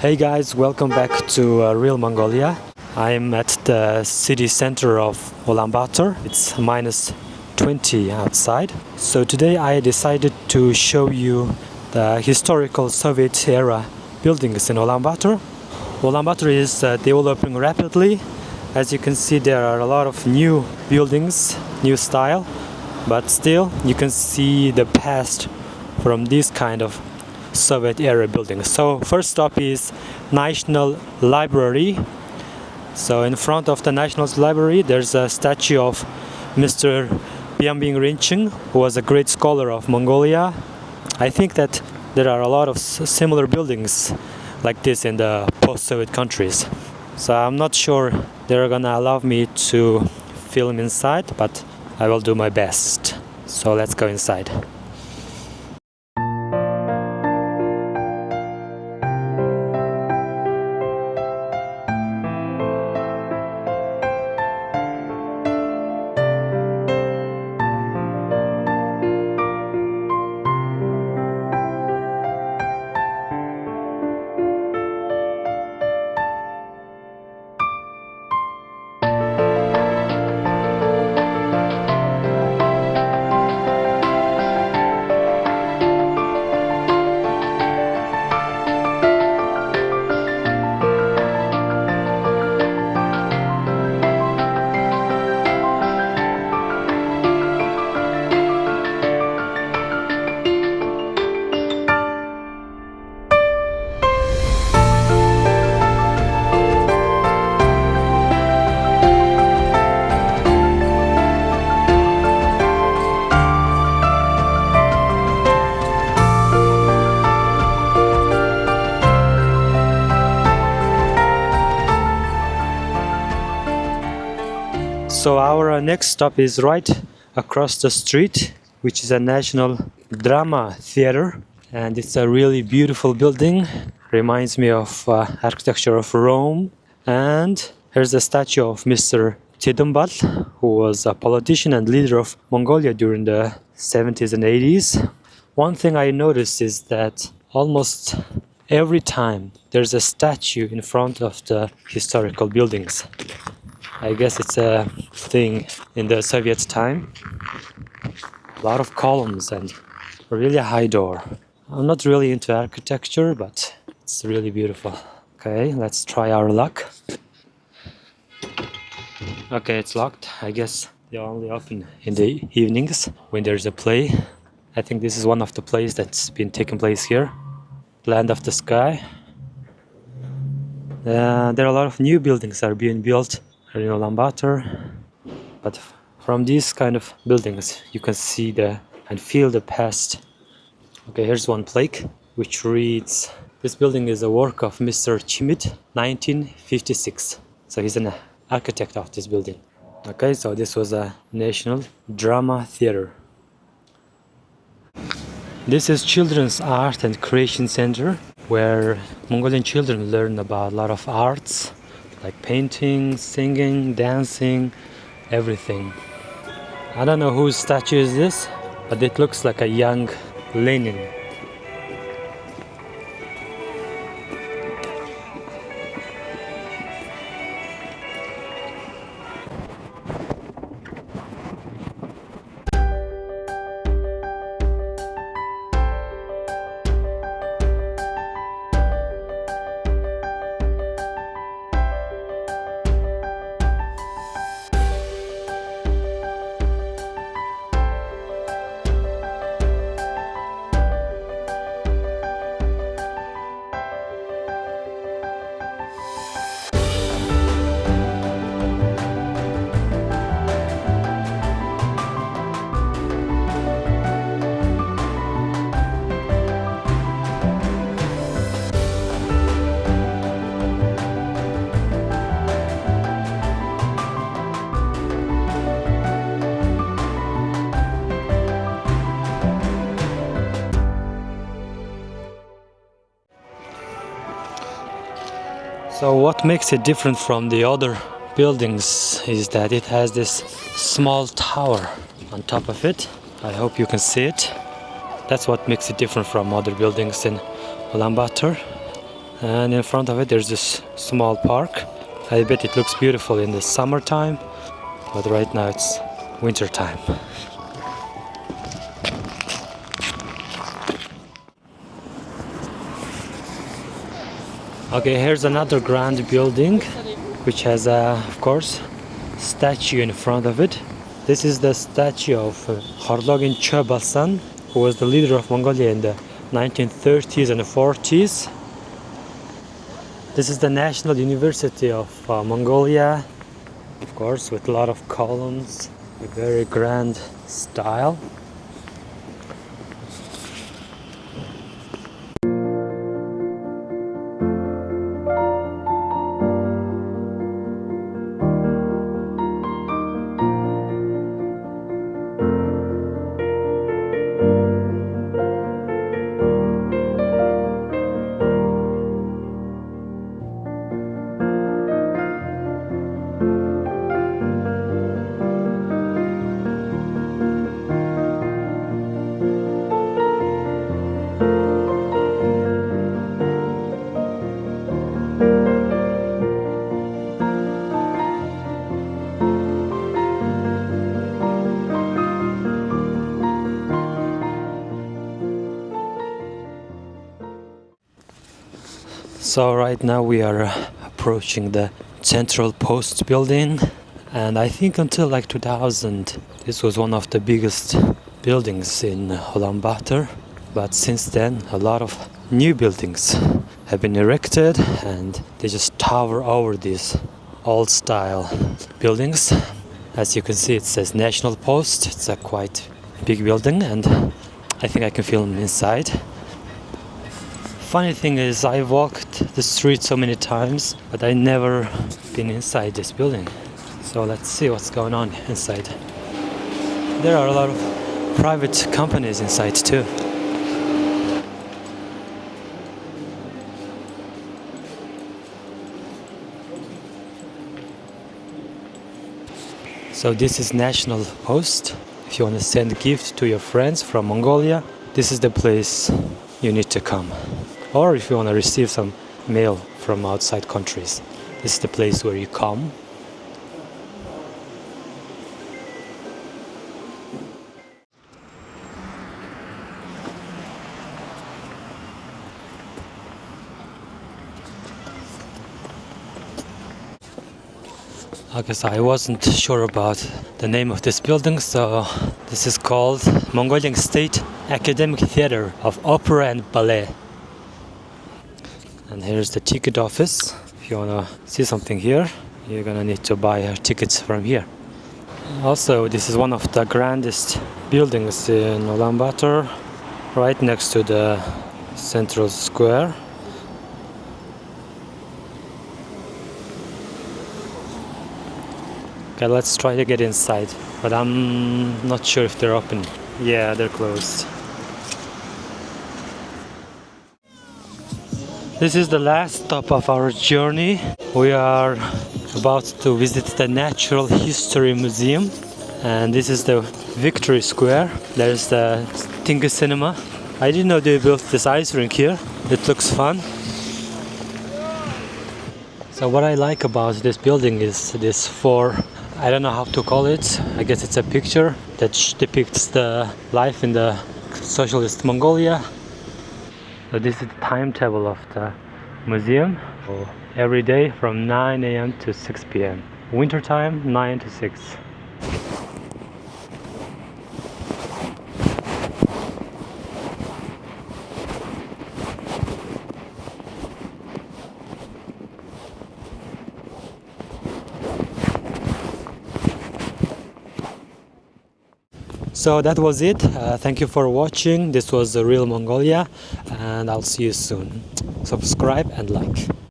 Hey guys, welcome back to real Mongolia. I'm at the city center of Ulaanbaatar. It's minus 20 outside. So today I decided to show you the historical Soviet era buildings in Ulaanbaatar. Ulaanbaatar is developing rapidly. As you can see, there are a lot of new buildings, new style, but still you can see the past from this kind of Soviet era buildings. So first stop is National Library. So in front of the National Library there's a statue of Mr. Byambing Rinchen, who was a great scholar of Mongolia. I think that there are a lot of similar buildings like this in the post-Soviet countries. So I'm not sure they're gonna allow me to film inside, but I will do my best. So let's go inside. So our next stop is right across the street, which is a National Drama Theater, and it's a really beautiful building. Reminds me of architecture of Rome. And here's a statue of Mr. Tidumbal, who was a politician and leader of Mongolia during the 70s and 80s. One thing I noticed is that almost every time there's a statue in front of the historical buildings. I guess it's a thing in the Soviet time. A lot of columns and a really high door. I'm not really into architecture, but it's really beautiful. Okay, let's try our luck. Okay, it's locked. I guess they only open in the evenings when there's a play. I think this is one of the plays that's been taking place here. Land of the Sky. There are a lot of new buildings that are being built in Ulaanbaatar, but from these kind of buildings you can see and feel the past. Okay, here's one plaque which reads, "This building is a work of Mr. Chimit, 1956." So he's an architect of this building. Okay, so this was a National Drama Theater. This is Children's Art and Creation Center, where Mongolian children learn about a lot of arts, like painting, singing, dancing, everything. I don't know whose statue is this, but it looks like a young Lenin. So what makes it different from the other buildings is that it has this small tower on top of it. I hope you can see it. That's what makes it different from other buildings in Ulaanbaatar. And in front of it there's this small park. I bet it looks beautiful in the summertime, but right now it's winter time. Okay, here's another grand building which has a, of course, statue in front of it. This is the statue of Horlogin Chobasan, who was the leader of Mongolia in the 1930s and 40s. This is the National University of Mongolia, of course, with a lot of columns, a very grand style. So right now we are approaching the Central Post building, and I think until like 2000 this was one of the biggest buildings in Ulaanbaatar, but since then a lot of new buildings have been erected and they just tower over these old style buildings. As you can see, it says National Post. It's a quite big building and I think I can film inside. Funny thing is, I walked the street so many times, but I never been inside this building. So let's see what's going on inside. There are a lot of private companies inside too. So this is National Post. If you want to send a gift to your friends from Mongolia, this is the place you need to come. Or if you want to receive some mail from outside countries, this is the place where you come. Okay, so I wasn't sure about the name of this building, so this is called Mongolian State Academic Theater of Opera and Ballet. And here's the ticket office. If you wanna see something here, you're gonna need to buy tickets from here. Also, this is one of the grandest buildings in Ulaanbaatar, right next to the central square. Okay, let's try to get inside, but I'm not sure if they're open. Yeah, they're closed. This is the last stop of our journey. We are about to visit the Natural History Museum, and this is the Victory Square. There's the Tinga Cinema. I didn't know they built this ice rink here. It looks fun. So what I like about this building is this I don't know how to call it. I guess it's a picture that depicts the life in the socialist Mongolia. So this is the timetable of the museum. So every day from 9 a.m. to 6 p.m. Winter time, 9 to 6. So that was it. Thank you for watching. This was The Real Mongolia, and I'll see you soon. Subscribe and like.